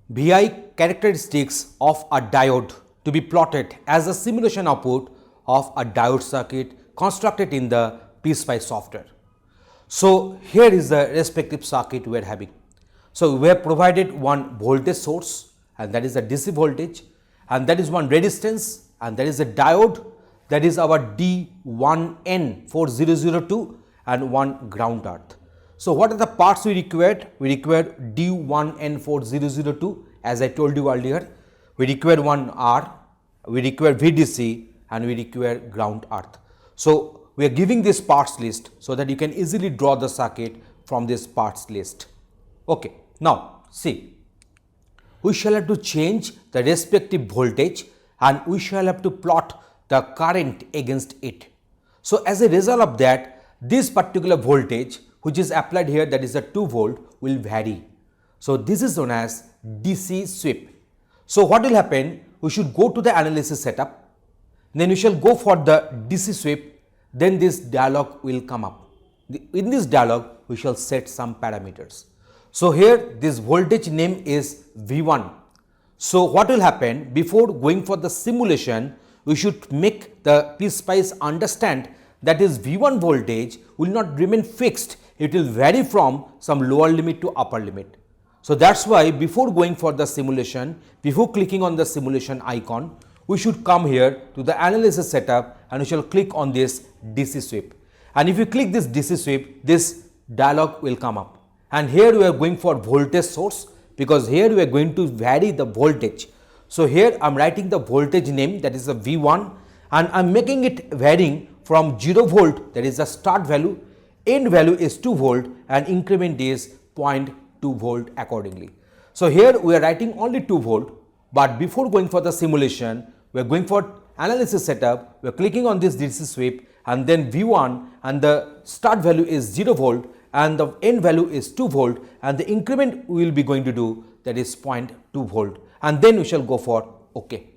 VI characteristics of a diode to be plotted as a simulation output of a diode circuit constructed in the Pspice software. So, here is the respective circuit we are having. So, we have provided one voltage source, and that is a DC voltage, and that is one resistance, and that is a diode, that is our D1N4002 and one ground earth. So, what are the parts we required? We required D1N4002 as I told you earlier. We require one R, we require VDC, and we require ground earth. So, we are giving this parts list so that you can easily draw the circuit from this parts list. Okay. Now, see, we shall have to change the respective voltage and we shall have to plot the current against it. So, as a result of that, this particular voltage which is applied here, that is a 2 volt, will vary. So, this is known as DC sweep. So, what will happen? We should go to the analysis setup, then we shall go for the DC sweep, then this dialog will come up. In this dialog, we shall set some parameters. So, here this voltage name is V1. So, what will happen? Before going for the simulation, we should make the Pspice understand that is V1 voltage will not remain fixed, it will vary from some lower limit to upper limit. So, that is why before going for the simulation, before clicking on the simulation icon, we should come here to the analysis setup and we shall click on this DC sweep. And if you click this DC sweep, this dialog will come up. And here we are going for voltage source, because here we are going to vary the voltage. So, here I am writing the voltage name, that is a V1, and I am making it varying from 0 volt, that is the start value, end value is 2 volt, and increment is 0.2 volt accordingly. So, here we are writing only 2 volt, but before going for the simulation, we are going for analysis setup, we are clicking on this DC sweep, and then V1, and the start value is 0 volt and the end value is 2 volt, and the increment we will be going to do, that is 0.2 volt, and then we shall go for OK.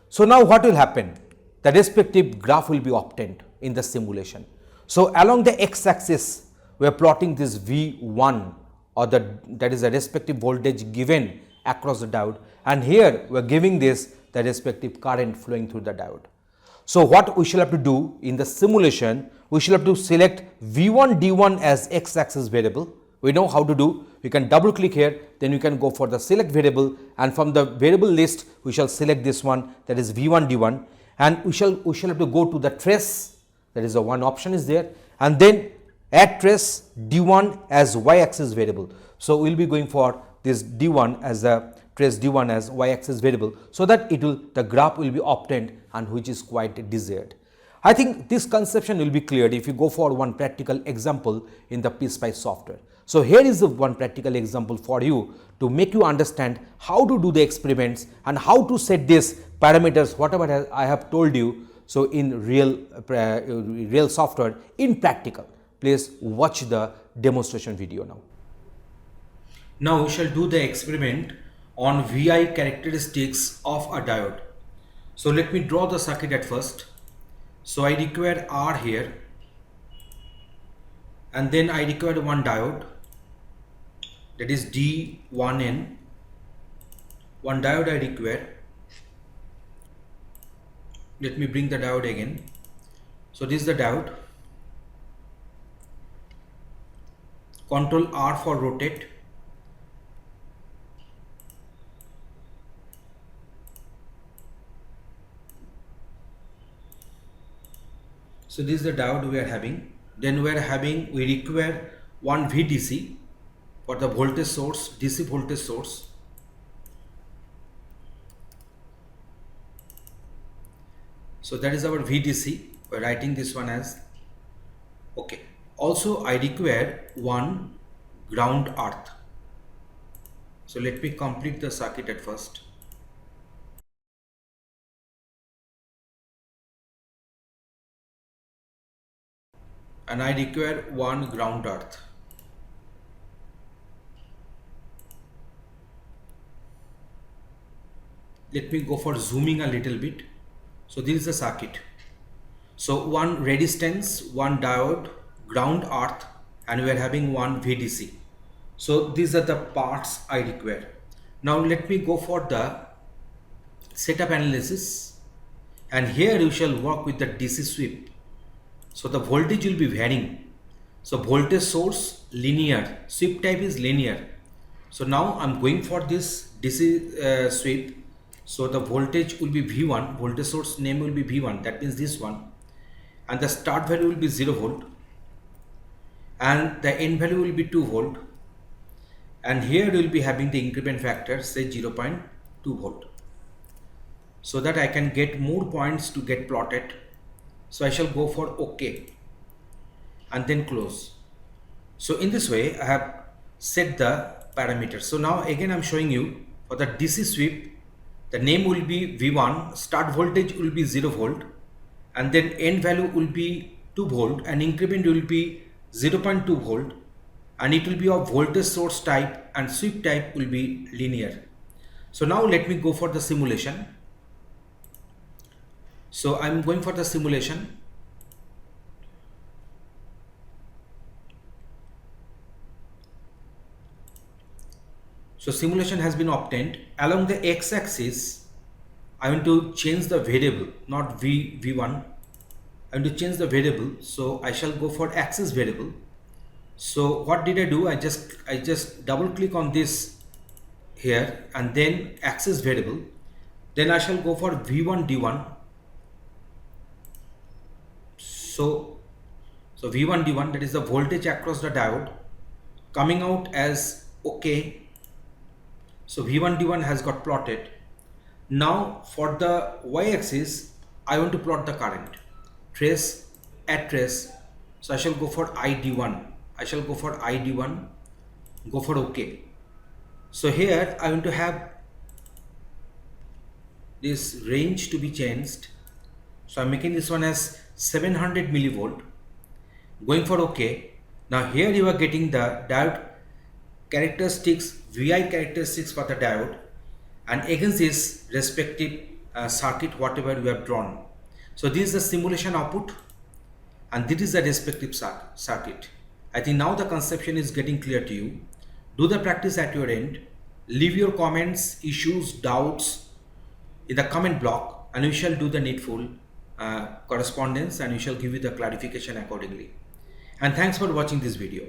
So, now what will happen? The respective graph will be obtained in the simulation. So, along the x axis we are plotting this V1, or that is the respective voltage given across the diode, and here we are giving this the respective current flowing through the diode. So, what we shall have to do in the simulation, we shall have to select V1 D1 as x axis variable. We know how to do. We can double click here, then you can go for the select variable, and from the variable list we shall select this one, that is V1 D1, and we shall have to go to the trace, that is the one option is there, and then add trace D1 as y axis variable. So, we will be going for this D1 as the trace D1 as y axis variable, so that the graph will be obtained, and which is quite desired. I think this conception will be cleared if you go for one practical example in the Pspice software. So, here is the one practical example for you to make you understand how to do the experiments and how to set these parameters, whatever I have told you. So, in real software in practical. Please watch the demonstration video now. Now, we shall do the experiment on VI characteristics of a diode. So, let me draw the circuit at first. So, I require R here, and then I require one diode, that is D1N, one diode I require. Let me bring the diode again. So, this is the diode. Control R for rotate. So, this is the diode we are having. Then we require one VDC for the voltage source, DC voltage source. So, that is our VDC. We are writing this one as OK. Also, I require one ground earth. So, let me complete the circuit at first. And I require one ground earth. Let me go for zooming a little bit. So, this is the circuit. So, one resistance, one diode, ground earth, and we are having one VDC. So, these are the parts I require. Now let me go for the setup analysis, and here you shall work with the DC sweep. So the voltage will be varying. So voltage source linear, sweep type is linear. So now I'm going for this DC sweep. So the voltage will be V1, voltage source name will be V1, that means this one, and the start value will be 0 volt, and the end value will be 2 volt, and here we will be having the increment factor, say 0.2 volt, so that I can get more points to get plotted. So I shall go for OK and then close. So in this way I have set the parameters. So now again I'm showing you for the DC sweep, the name will be V1, start voltage will be 0 volt, and then end value will be 2 volt, and increment will be 0.2 volt, and it will be of voltage source type, and sweep type will be linear. So now let me go for the simulation. So I'm going for the simulation. So simulation has been obtained. Along the x-axis, I want to change the variable, not V1. I want to change the variable. So I shall go for axis variable. So what did I do? I just double click on this here, and then axis variable. Then I shall go for V1 D1. So V1 D1, that is the voltage across the diode, coming out as OK. So V1 D1 has got plotted. Now for the y-axis, I want to plot the current, trace, add trace. So I shall go for ID1. I shall go for ID1, go for OK. So here I want to have this range to be changed. So I'm making this one as 700 millivolt, going for OK. Now here you are getting the diode characteristics, VI characteristics for the diode, and against this respective circuit whatever we have drawn. So this is the simulation output, and this is the respective circuit. I think now the conception is getting clear to you. Do the practice at your end. Leave your comments, issues, doubts in the comment block, and we shall do the needful correspondence, and we shall give you the clarification accordingly. And thanks for watching this video.